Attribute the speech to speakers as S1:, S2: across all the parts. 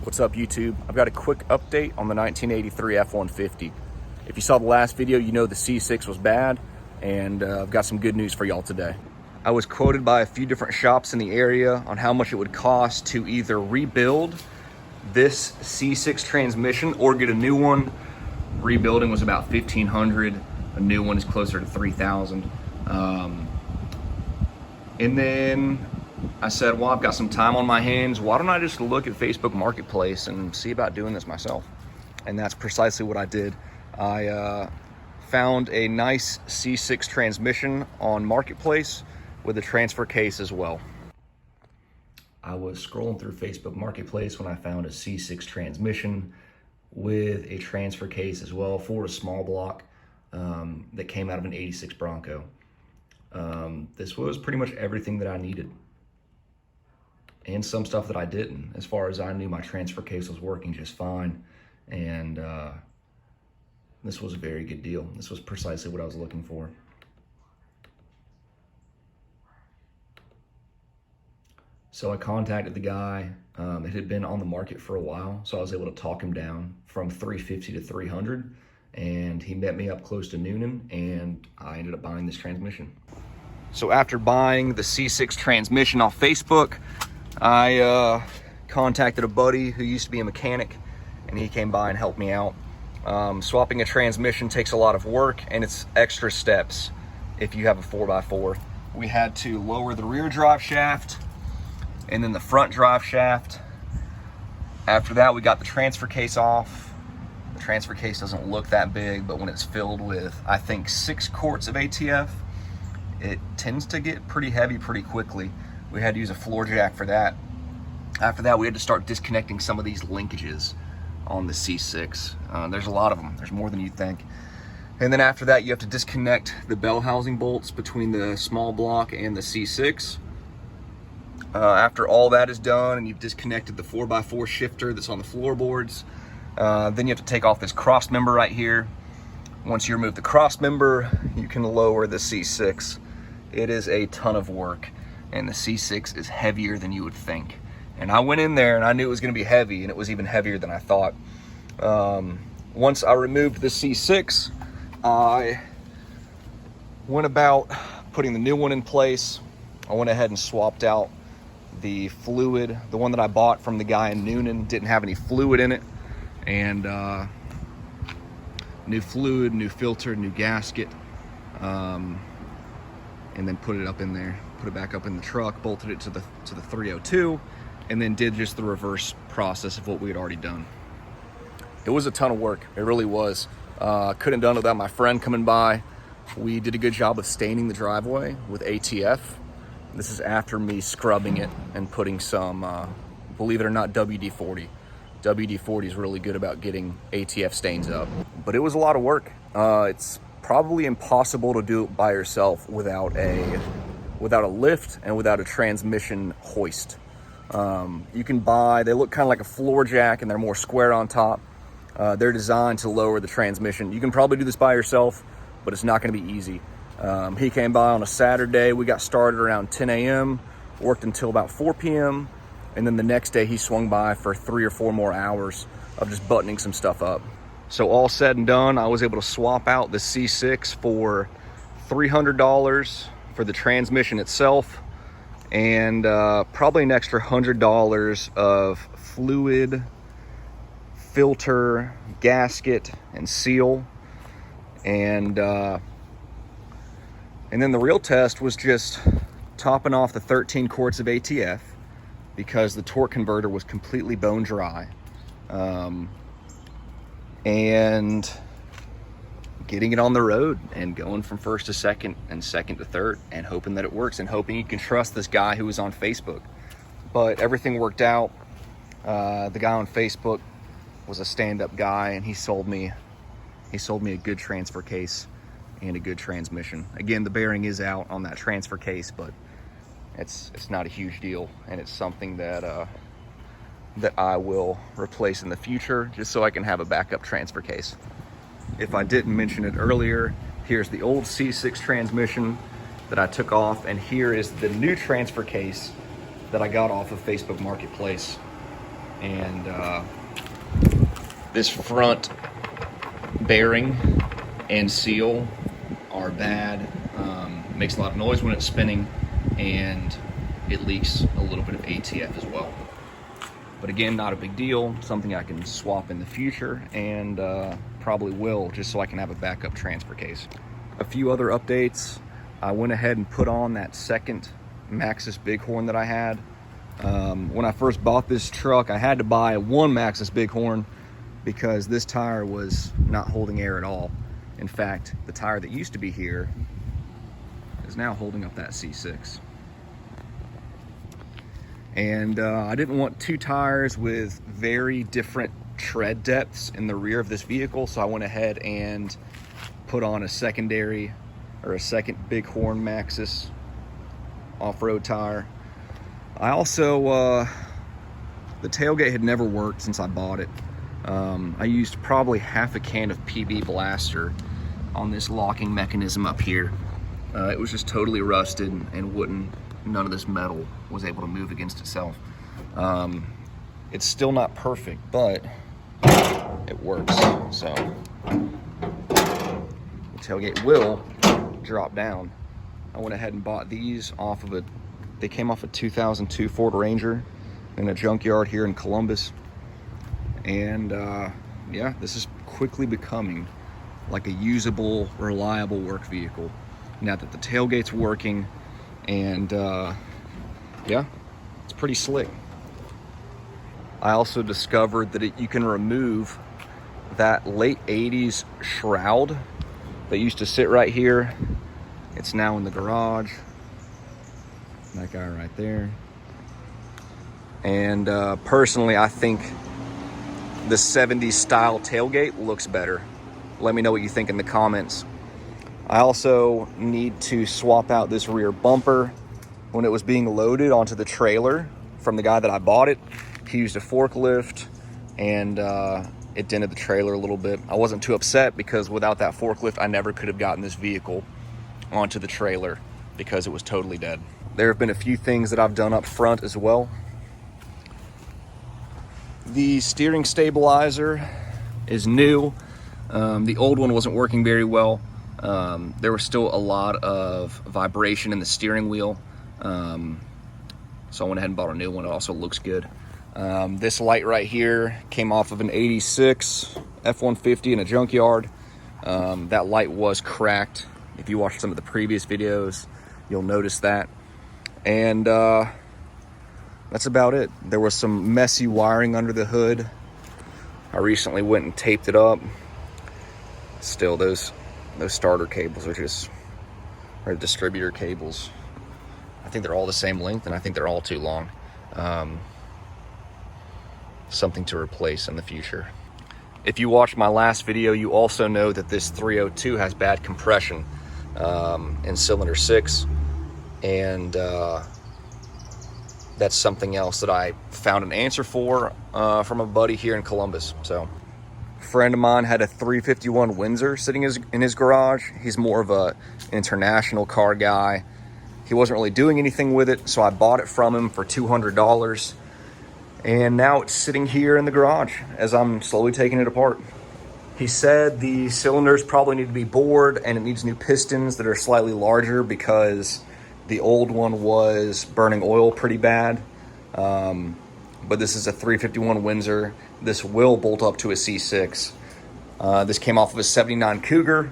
S1: What's up, YouTube? I've got a quick update on the 1983 F-150. If you saw the last video, you know the C6 was bad, and I've got some good news for y'all today. I was quoted by a few different shops in the area on how much it would cost to either rebuild this C6 transmission or get a new one. Rebuilding was about $1,500. A new one is closer to $3,000. And then I said, well, I've got some time on my hands. Why don't I just look at Facebook Marketplace and see about doing this myself? And that's precisely what I did. I found a nice C6 transmission on Marketplace with a transfer case as well. I was scrolling through Facebook Marketplace when I found a C6 transmission with a transfer case as well for a small block that came out of an 86 Bronco. This was pretty much everything that I needed, and some stuff that I didn't. As far as I knew, my transfer case was working just fine, and this was a very good deal. This was precisely what I was looking for. So I contacted the guy. It had been on the market for a while, so I was able to talk him down from $350 to $300, and he met me up close to Noonan, and I ended up buying this transmission. So after buying the C6 transmission off Facebook, I contacted a buddy who used to be a mechanic, and he came by and helped me out. Swapping a transmission takes a lot of work, and it's extra steps if you have a 4x4. We had to lower the rear drive shaft and then the front drive shaft. After that, we got the transfer case off. The transfer case doesn't look that big, but when it's filled with, I think, 6 quarts of ATF, it tends to get pretty heavy pretty quickly. We had to use a floor jack for that. After that, we had to start disconnecting some of these linkages on the C6. There's a lot of them. There's more than you'd think. And then after that, you have to disconnect the bell housing bolts between the small block and the C6. After all that is done and you've disconnected the 4x4 shifter that's on the floorboards, then you have to take off this cross member right here. Once you remove the cross member, you can lower the C6. It is a ton of work, and the C6 is heavier than you would think. And I went in there and I knew it was going to be heavy, and it was even heavier than I thought. Once I removed the C6, I went about putting the new one in place. I went ahead and swapped out the fluid. The one that I bought from the guy in Noonan didn't have any fluid in it, and new fluid, new filter, new gasket, and then put it up in there, put it back up in the truck, bolted it to the 302, and then did just the reverse process of what we had already done. It was a ton of work. It really was. Couldn't have done it without my friend coming by. We did a good job of staining the driveway with ATF. This is after me scrubbing it and putting some, believe it or not, WD-40. WD-40 is really good about getting ATF stains up. But it was a lot of work. It's probably impossible to do it by yourself without a lift and without a transmission hoist. You can buy, they look kind of like a floor jack, and they're more square on top. They're designed to lower the transmission. You can probably do this by yourself, but it's not going to be easy. He came by on a Saturday. We got started around 10 a.m., worked until about 4 p.m., and then the next day he swung by for 3 or 4 more hours of just buttoning some stuff up. So all said and done, I was able to swap out the C6 for $300 for the transmission itself, and probably an extra $100 of fluid, filter, gasket, and seal. And then the real test was just topping off the 13 quarts of ATF, because the torque converter was completely bone dry, and getting it on the road and going from first to second and second to third, and hoping that it works, and hoping you can trust this guy who was on Facebook. But everything worked out. The guy on Facebook was a stand-up guy, and he sold me a good transfer case and a good transmission. Again, the bearing is out on that transfer case, but it's not a huge deal, and it's something that that I will replace in the future, just so I can have a backup transfer case. If I didn't mention it earlier, here's the old C6 transmission that I took off, and here is the new transfer case that I got off of Facebook Marketplace. and this front bearing and seal are bad. Makes a lot of noise when it's spinning, and it leaks a little bit of ATF as well. But again, not a big deal, something I can swap in the future, and probably will, just so I can have a backup transfer case. A few other updates. I went ahead and put on that second Maxxis Bighorn that I had. When I first bought this truck, I had to buy one Maxxis Bighorn because this tire was not holding air at all. In fact, the tire that used to be here is now holding up that C6. And I didn't want two tires with very different tread depths in the rear of this vehicle, so I went ahead and put on a secondary, or a second Bighorn Maxxis off-road tire. I also, the tailgate had never worked since I bought it. I used probably half a can of PB Blaster on this locking mechanism up here. It was just totally rusted and none of this metal was able to move against itself. It's still not perfect, but it works. So the tailgate will drop down. I went ahead and bought these off of they came off a 2002 Ford Ranger in a junkyard here in Columbus. And yeah, this is quickly becoming like a usable, reliable work vehicle now that the tailgate's working. And yeah, it's pretty slick. I also discovered that you can remove that late 80s shroud that used to sit right here. It's now in the garage. That guy right there. And personally, I think the 70s style tailgate looks better. Let me know what you think in the comments. I also need to swap out this rear bumper. When it was being loaded onto the trailer from the guy that I bought it, he used a forklift and it dented the trailer a little bit. I wasn't too upset because without that forklift, I never could have gotten this vehicle onto the trailer because it was totally dead. There have been a few things that I've done up front as well. The steering stabilizer is new. The old one wasn't working very well. There was still a lot of vibration in the steering wheel. So I went ahead and bought a new one. It also looks good. This light right here came off of an 86 F-150 in a junkyard. That light was cracked. If you watched some of the previous videos, you'll notice that. And that's about it. There was some messy wiring under the hood. I recently went and taped it up. Still, those starter cables are distributor cables. I think they're all the same length, and I think they're all too long. Something to replace in the future. If you watched my last video, you also know that this 302 has bad compression in cylinder 6, and that's something else that I found an answer for from a buddy here in Columbus. So, a friend of mine had a 351 Windsor sitting in his garage. He's more of an international car guy. He wasn't really doing anything with it, so I bought it from him for $200. And now it's sitting here in the garage as I'm slowly taking it apart. He said the cylinders probably need to be bored and it needs new pistons that are slightly larger because the old one was burning oil pretty bad. But this is a 351 Windsor. This will bolt up to a C6. This came off of a 79 Cougar.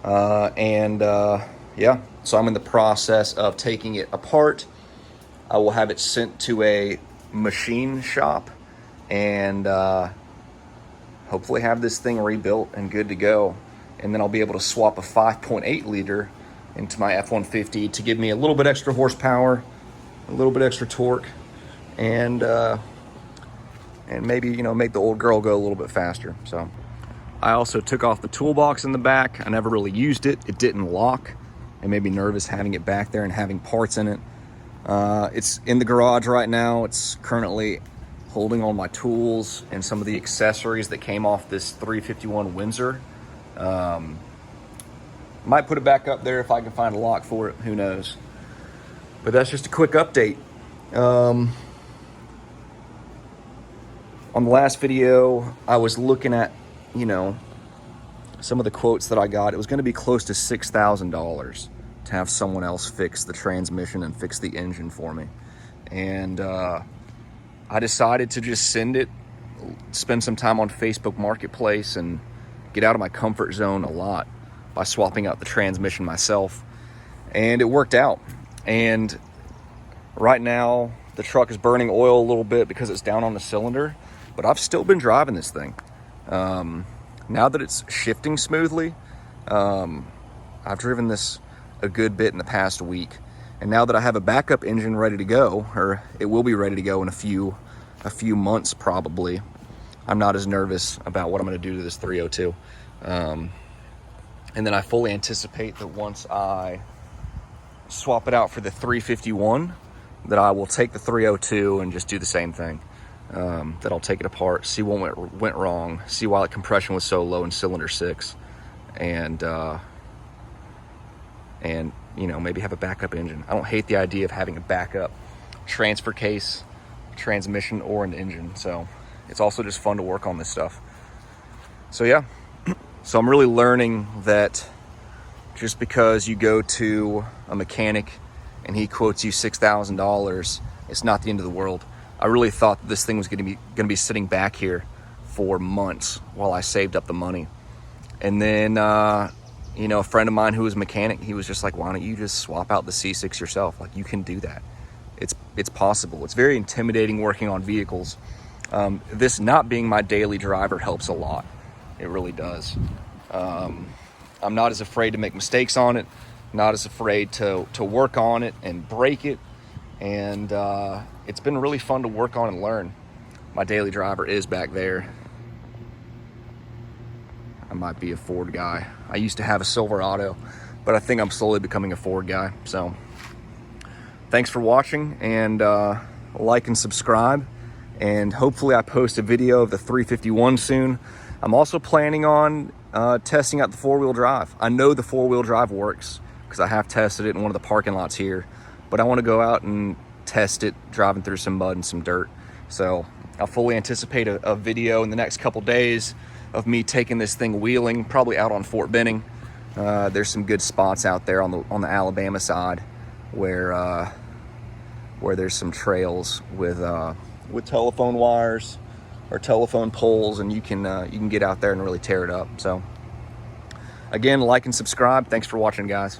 S1: Yeah, so I'm in the process of taking it apart. I will have it sent to a machine shop and hopefully have this thing rebuilt and good to go. And then I'll be able to swap a 5.8 liter into my F-150 to give me a little bit extra horsepower, a little bit extra torque, and maybe, make the old girl go a little bit faster. So I also took off the toolbox in the back. I never really used it. It didn't lock. It made me nervous having it back there and having parts in it. It's in the garage right now. It's currently holding all my tools and some of the accessories that came off this 351 Windsor. Might put it back up there if I can find a lock for it. Who knows? But that's just a quick update. On the last video, I was looking at, you know, some of the quotes that I got. It was going to be close to $6,000 to have someone else fix the transmission and fix the engine for me. And I decided to just send it, spend some time on Facebook Marketplace, and get out of my comfort zone a lot by swapping out the transmission myself. And it worked out. And right now, the truck is burning oil a little bit because it's down on the cylinder, but I've still been driving this thing. Now that it's shifting smoothly, I've driven this a good bit in the past week. And now that I have a backup engine ready to go, or it will be ready to go in a few months probably, I'm not as nervous about what I'm going to do to this 302. And then I fully anticipate that once I swap it out for the 351, that I will take the 302 and just do the same thing. That I'll take it apart, see what went wrong, see why the compression was so low in cylinder 6, and you know, maybe have a backup engine. I don't hate the idea of having a backup transfer case, transmission, or an engine. So it's also just fun to work on this stuff. So yeah, so I'm really learning that just because you go to a mechanic and he quotes you $6,000, it's not the end of the world. I really thought that this thing was gonna be sitting back here for months while I saved up the money. And then you know, a friend of mine who was a mechanic, he was just like, why don't you just swap out the C6 yourself? Like, you can do that. It's possible. It's very intimidating working on vehicles. This not being my daily driver helps a lot. It really does. I'm not as afraid to make mistakes on it, not as afraid to work on it and break it. And it's been really fun to work on and learn. My daily driver is back there. I might be a Ford guy. I used to have a Silverado, but I think I'm slowly becoming a Ford guy. So thanks for watching, and like and subscribe. And hopefully I post a video of the 351 soon. I'm also planning on testing out the 4-wheel drive. I know the 4-wheel drive works because I have tested it in one of the parking lots here, but I want to go out and test it driving through some mud and some dirt. So I'll fully anticipate a video in the next couple days of me taking this thing wheeling, probably out on Fort Benning. There's some good spots out there on the Alabama side where there's some trails with telephone wires or telephone poles, and you can get out there and really tear it up. So again, like and subscribe. Thanks for watching, guys.